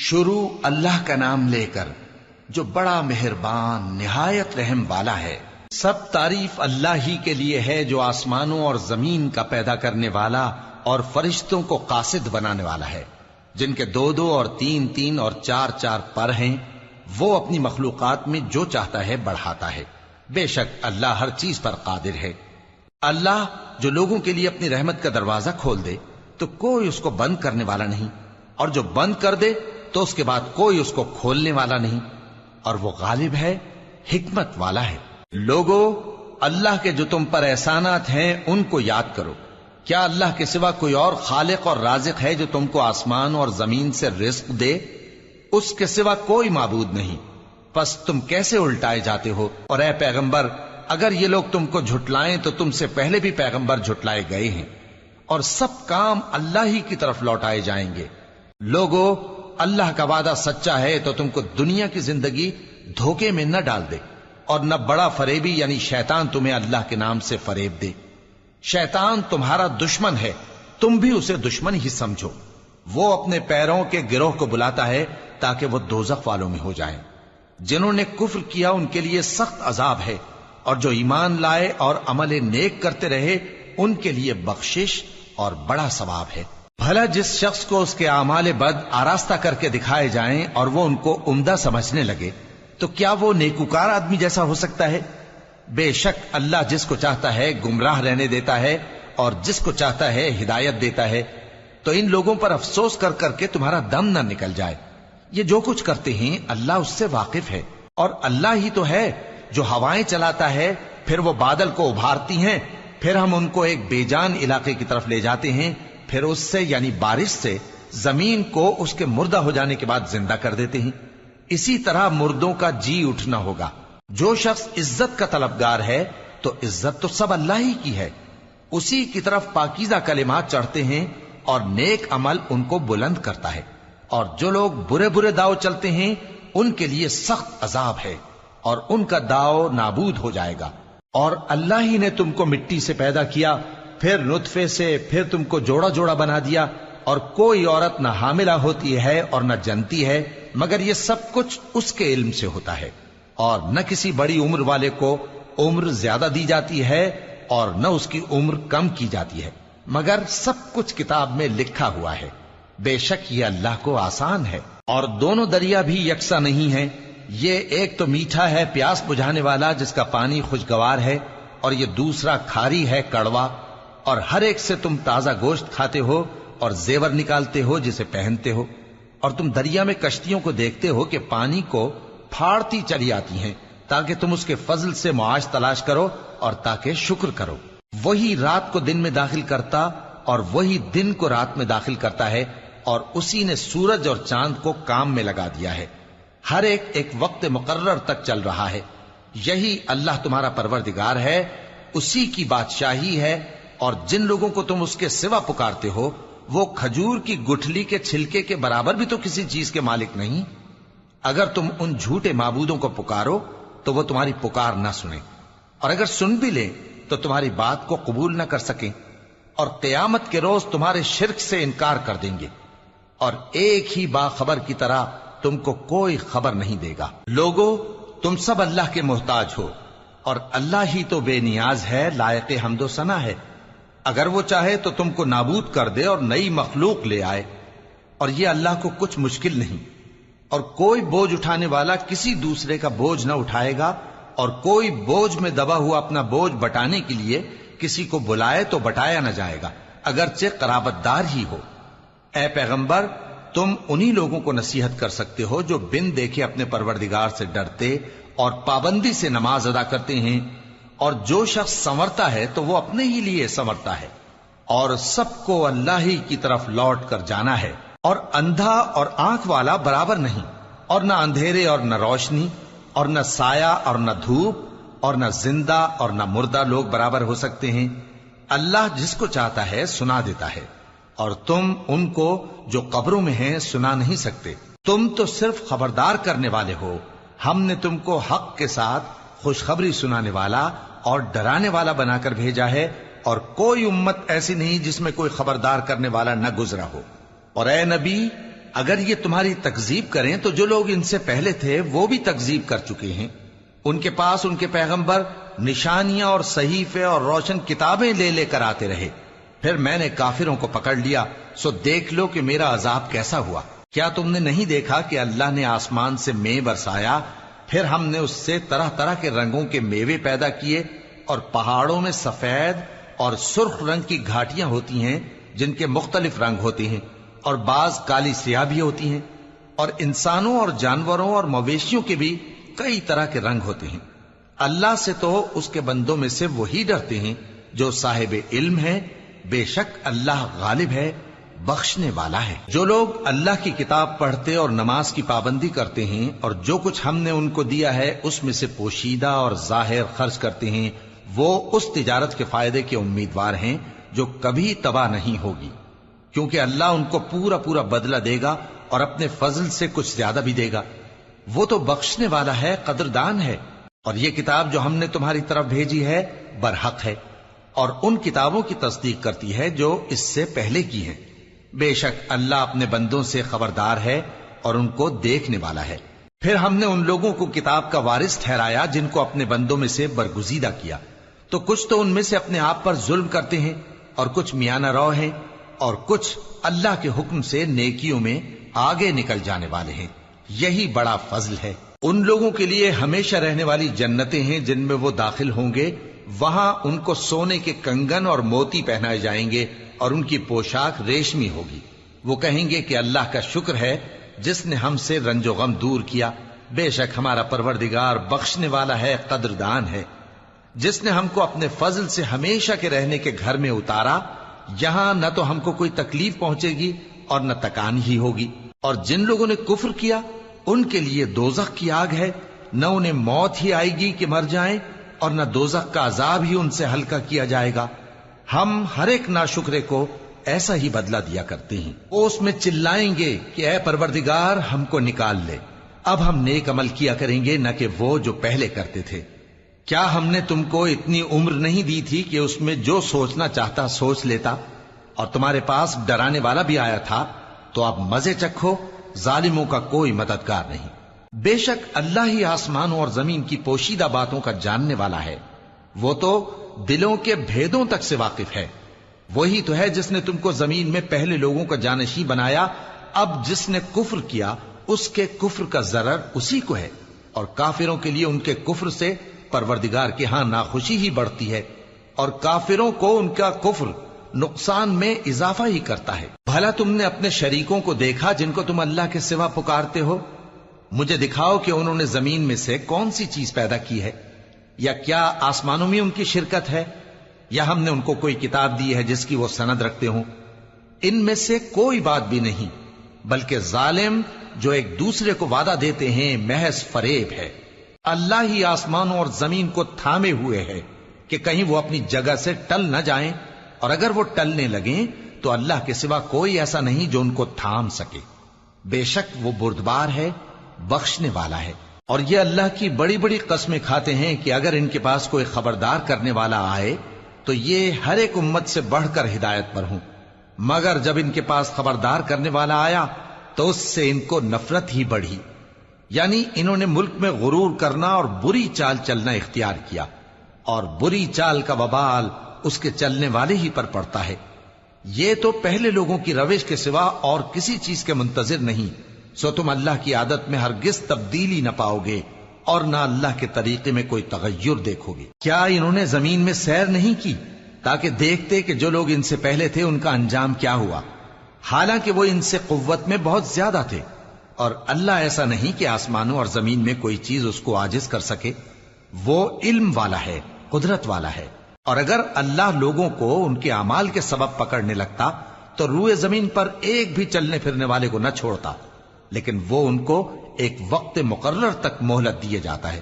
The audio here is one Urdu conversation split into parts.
شروع اللہ کا نام لے کر جو بڑا مہربان نہایت رحم والا ہے۔ سب تعریف اللہ ہی کے لیے ہے جو آسمانوں اور زمین کا پیدا کرنے والا اور فرشتوں کو قاصد بنانے والا ہے، جن کے 2 اور 3 اور 4 پر ہیں۔ وہ اپنی مخلوقات میں جو چاہتا ہے بڑھاتا ہے، بے شک اللہ ہر چیز پر قادر ہے۔ اللہ جو لوگوں کے لیے اپنی رحمت کا دروازہ کھول دے تو کوئی اس کو بند کرنے والا نہیں، اور جو بند کر دے تو اس کے بعد کوئی اس کو کھولنے والا نہیں، اور وہ غالب ہے، حکمت والا ہے۔ لوگو، اللہ کے جو تم پر احسانات ہیں ان کو یاد کرو۔ کیا اللہ کے سوا کوئی اور خالق اور رازق ہے جو تم کو آسمان اور زمین سے رزق دے؟ اس کے سوا کوئی معبود نہیں، پس تم کیسے الٹائے جاتے ہو؟ اور اے پیغمبر، اگر یہ لوگ تم کو جھٹلائیں تو تم سے پہلے بھی پیغمبر جھٹلائے گئے ہیں، اور سب کام اللہ ہی کی طرف لوٹائے جائیں گے۔ لوگو، اللہ کا وعدہ سچا ہے تو تم کو دنیا کی زندگی دھوکے میں نہ ڈال دے، اور نہ بڑا فریبی یعنی شیطان تمہیں اللہ کے نام سے فریب دے۔ شیطان تمہارا دشمن ہے، تم بھی اسے دشمن ہی سمجھو۔ وہ اپنے پیروں کے گروہ کو بلاتا ہے تاکہ وہ دوزخ والوں میں ہو جائیں۔ جنہوں نے کفر کیا ان کے لیے سخت عذاب ہے، اور جو ایمان لائے اور عمل نیک کرتے رہے ان کے لیے بخشش اور بڑا ثواب ہے۔ بھلا جس شخص کو اس کے اعمال بد آراستہ کر کے دکھائے جائیں اور وہ ان کو عمدہ سمجھنے لگے تو کیا وہ نیکوکار آدمی جیسا ہو سکتا ہے؟ بے شک اللہ جس کو چاہتا ہے گمراہ رہنے دیتا ہے اور جس کو چاہتا ہے ہدایت دیتا ہے۔ تو ان لوگوں پر افسوس کر کر کے تمہارا دم نہ نکل جائے۔ یہ جو کچھ کرتے ہیں اللہ اس سے واقف ہے، اور اللہ ہی تو ہے جو ہوائیں چلاتا ہے، پھر وہ بادل کو ابھارتی ہیں، پھر ہم ان کو ایک بے جان علاقے کی طرف لے جاتے ہیں، پھر اس سے یعنی بارش سے زمین کو اس کے مردہ ہو جانے کے بعد زندہ کر دیتے ہیں۔ اسی طرح مردوں کا جی اٹھنا ہوگا۔ جو شخص عزت کا طلبگار ہے تو عزت تو سب اللہ ہی کی ہے، اسی کی طرف پاکیزہ کلمات چڑھتے ہیں اور نیک عمل ان کو بلند کرتا ہے، اور جو لوگ برے برے داؤ چلتے ہیں ان کے لیے سخت عذاب ہے، اور ان کا داؤ نابود ہو جائے گا۔ اور اللہ ہی نے تم کو مٹی سے پیدا کیا، پھر نطفے سے، پھر تم کو جوڑا جوڑا بنا دیا، اور کوئی عورت نہ حاملہ ہوتی ہے اور نہ جنتی ہے، مگر یہ سب کچھ اس کے علم سے ہوتا ہے۔ اور نہ کسی بڑی عمر والے کو عمر زیادہ دی جاتی ہے اور نہ اس کی عمر کم کی جاتی ہے، مگر سب کچھ کتاب میں لکھا ہوا ہے۔ بے شک یہ اللہ کو آسان ہے۔ اور دونوں دریا بھی یکساں نہیں ہیں، یہ ایک تو میٹھا ہے پیاس بجھانے والا جس کا پانی خوشگوار ہے، اور یہ دوسرا کھاری ہے کڑوا، اور ہر ایک سے تم تازہ گوشت کھاتے ہو اور زیور نکالتے ہو جسے پہنتے ہو۔ اور تم دریا میں کشتیوں کو دیکھتے ہو کہ پانی کو پھاڑتی چلی آتی ہیں تاکہ تم اس کے فضل سے معاش تلاش کرو اور تاکہ شکر کرو۔ وہی رات کو دن میں داخل کرتا اور وہی دن کو رات میں داخل کرتا ہے، اور اسی نے سورج اور چاند کو کام میں لگا دیا ہے، ہر ایک ایک وقت مقرر تک چل رہا ہے۔ یہی اللہ تمہارا پروردگار ہے، اسی کی بادشاہی ہے۔ اور جن لوگوں کو تم اس کے سوا پکارتے ہو وہ کھجور کی گٹھلی کے چھلکے کے برابر بھی تو کسی چیز کے مالک نہیں۔ اگر تم ان جھوٹے معبودوں کو پکارو تو وہ تمہاری پکار نہ سنیں، اور اگر سن بھی لیں تو تمہاری بات کو قبول نہ کر سکیں، اور قیامت کے روز تمہارے شرک سے انکار کر دیں گے، اور ایک ہی باخبر کی طرح تم کو کوئی خبر نہیں دے گا۔ لوگو، تم سب اللہ کے محتاج ہو، اور اللہ ہی تو بے نیاز ہے، لائق حمد و ثنا ہے۔ اگر وہ چاہے تو تم کو نابود کر دے اور نئی مخلوق لے آئے، اور یہ اللہ کو کچھ مشکل نہیں۔ اور کوئی بوجھ اٹھانے والا کسی دوسرے کا بوجھ نہ اٹھائے گا، اور کوئی بوجھ میں دبا ہوا اپنا بوجھ بٹانے کے لیے کسی کو بلائے تو بٹایا نہ جائے گا، اگرچہ قرابت دار ہی ہو۔ اے پیغمبر، تم انہی لوگوں کو نصیحت کر سکتے ہو جو بن دیکھے اپنے پروردگار سے ڈرتے اور پابندی سے نماز ادا کرتے ہیں، اور جو شخص سنورتا ہے تو وہ اپنے ہی لیے سنورتا ہے، اور سب کو اللہ ہی کی طرف لوٹ کر جانا ہے۔ اور اندھا اور آنکھ والا برابر نہیں، اور نہ اندھیرے اور نہ روشنی، اور نہ سایہ اور نہ دھوپ، اور نہ زندہ اور نہ مردہ لوگ برابر ہو سکتے ہیں۔ اللہ جس کو چاہتا ہے سنا دیتا ہے، اور تم ان کو جو قبروں میں ہیں سنا نہیں سکتے۔ تم تو صرف خبردار کرنے والے ہو، ہم نے تم کو حق کے ساتھ خوشخبری سنانے والا اور ڈرانے والا بنا کر بھیجا ہے، اور کوئی امت ایسی نہیں جس میں کوئی خبردار کرنے والا نہ گزرا ہو۔ اور اے نبی، اگر یہ تمہاری تکذیب کریں تو جو لوگ ان سے پہلے تھے وہ بھی تکذیب کر چکے ہیں. ان کے پاس ان کے پیغمبر نشانیاں اور صحیفے اور روشن کتابیں لے لے کر آتے رہے. پھر میں نے کافروں کو پکڑ لیا، سو دیکھ لو کہ میرا عذاب کیسا ہوا. کیا تم نے نہیں دیکھا کہ اللہ نے آسمان سے مے برسایا، پھر ہم نے اس سے طرح طرح کے رنگوں کے میوے پیدا کیے، اور پہاڑوں میں سفید اور سرخ رنگ کی گھاٹیاں ہوتی ہیں جن کے مختلف رنگ ہوتے ہیں، اور بعض کالی سیاہ بھی ہوتی ہیں، اور انسانوں اور جانوروں اور مویشیوں کے بھی کئی طرح کے رنگ ہوتے ہیں. اللہ سے تو اس کے بندوں میں سے وہی ڈرتے ہیں جو صاحب علم ہے. بے شک اللہ غالب ہے، بخشنے والا ہے. جو لوگ اللہ کی کتاب پڑھتے اور نماز کی پابندی کرتے ہیں اور جو کچھ ہم نے ان کو دیا ہے اس میں سے پوشیدہ اور ظاہر خرچ کرتے ہیں، وہ اس تجارت کے فائدے کے امیدوار ہیں جو کبھی تباہ نہیں ہوگی، کیونکہ اللہ ان کو پورا پورا بدلہ دے گا اور اپنے فضل سے کچھ زیادہ بھی دے گا. وہ تو بخشنے والا ہے، قدردان ہے. اور یہ کتاب جو ہم نے تمہاری طرف بھیجی ہے برحق ہے، اور ان کتابوں کی تصدیق کرتی ہے جو اس سے پہلے کی ہیں. بے شک اللہ اپنے بندوں سے خبردار ہے اور ان کو دیکھنے والا ہے. پھر ہم نے ان لوگوں کو کتاب کا وارث ٹھہرایا جن کو اپنے بندوں میں سے برگزیدہ کیا، تو کچھ تو ان میں سے اپنے آپ پر ظلم کرتے ہیں اور کچھ میانہ رو ہیں، اور کچھ اللہ کے حکم سے نیکیوں میں آگے نکل جانے والے ہیں. یہی بڑا فضل ہے. ان لوگوں کے لیے ہمیشہ رہنے والی جنتیں ہیں جن میں وہ داخل ہوں گے. وہاں ان کو سونے کے کنگن اور موتی پہنائے جائیں گے اور ان کی پوشاک ریشمی ہوگی. وہ کہیں گے کہ اللہ کا شکر ہے جس نے ہم سے رنج و غم دور کیا. بے شک ہمارا پروردگار بخشنے والا ہے، قدردان ہے. جس نے ہم کو اپنے فضل سے ہمیشہ کے رہنے کے گھر میں اتارا، یہاں نہ تو ہم کو کوئی تکلیف پہنچے گی اور نہ تکان ہی ہوگی. اور جن لوگوں نے کفر کیا ان کے لیے دوزخ کی آگ ہے، نہ انہیں موت ہی آئے گی کہ مر جائیں، اور نہ دوزخ کا عذاب ہی ان سے ہلکا کیا جائے گا. ہم ہر ایک ناشکرے کو ایسا ہی بدلہ دیا کرتے ہیں. وہ اس میں چلائیں گے کہ اے پروردگار ہم کو نکال لے، اب ہم نیک عمل کیا کریں گے نہ کہ وہ جو پہلے کرتے تھے. کیا ہم نے تم کو اتنی عمر نہیں دی تھی کہ اس میں جو سوچنا چاہتا سوچ لیتا؟ اور تمہارے پاس ڈرانے والا بھی آیا تھا، تو اب مزے چکھو، ظالموں کا کوئی مددگار نہیں. بے شک اللہ ہی آسمانوں اور زمین کی پوشیدہ باتوں کا جاننے والا ہے. وہ تو دلوں کے بھیدوں تک سے واقف ہے. وہی تو ہے جس نے تم کو زمین میں پہلے لوگوں کا جانشین بنایا. اب جس نے کفر کیا اس کے کفر کا ضرر اسی کو ہے، اور کافروں کے لیے ان کے کفر سے پروردگار کے ہاں ناخوشی ہی بڑھتی ہے، اور کافروں کو ان کا کفر نقصان میں اضافہ ہی کرتا ہے. بھلا تم نے اپنے شریکوں کو دیکھا جن کو تم اللہ کے سوا پکارتے ہو؟ مجھے دکھاؤ کہ انہوں نے زمین میں سے کون سی چیز پیدا کی ہے، یا کیا آسمانوں میں ان کی شرکت ہے، یا ہم نے ان کو کوئی کتاب دی ہے جس کی وہ سند رکھتے ہوں؟ ان میں سے کوئی بات بھی نہیں، بلکہ ظالم جو ایک دوسرے کو وعدہ دیتے ہیں محض فریب ہے. اللہ ہی آسمانوں اور زمین کو تھامے ہوئے ہے کہ کہیں وہ اپنی جگہ سے ٹل نہ جائیں، اور اگر وہ ٹلنے لگیں تو اللہ کے سوا کوئی ایسا نہیں جو ان کو تھام سکے. بے شک وہ بردبار ہے، بخشنے والا ہے. اور یہ اللہ کی بڑی بڑی قسمیں کھاتے ہیں کہ اگر ان کے پاس کوئی خبردار کرنے والا آئے تو یہ ہر ایک امت سے بڑھ کر ہدایت پر ہوں، مگر جب ان کے پاس خبردار کرنے والا آیا تو اس سے ان کو نفرت ہی بڑھی. یعنی انہوں نے ملک میں غرور کرنا اور بری چال چلنا اختیار کیا، اور بری چال کا وبال اس کے چلنے والے ہی پر پڑتا ہے. یہ تو پہلے لوگوں کی روش کے سوا اور کسی چیز کے منتظر نہیں، سو تم اللہ کی عادت میں ہرگز تبدیلی نہ پاؤ گے اور نہ اللہ کے طریقے میں کوئی تغیر دیکھو گے. کیا انہوں نے زمین میں سیر نہیں کی تاکہ دیکھتے کہ جو لوگ ان سے پہلے تھے ان کا انجام کیا ہوا، حالانکہ وہ ان سے قوت میں بہت زیادہ تھے. اور اللہ ایسا نہیں کہ آسمانوں اور زمین میں کوئی چیز اس کو عاجز کر سکے. وہ علم والا ہے، قدرت والا ہے. اور اگر اللہ لوگوں کو ان کے اعمال کے سبب پکڑنے لگتا تو روئے زمین پر ایک بھی چلنے پھرنے والے کو نہ چھوڑتا، لیکن وہ ان کو ایک وقت مقرر تک مہلت دیے جاتا ہے.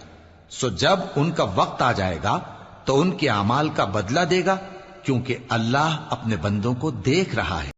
سو جب ان کا وقت آ جائے گا تو ان کے اعمال کا بدلہ دے گا، کیونکہ اللہ اپنے بندوں کو دیکھ رہا ہے.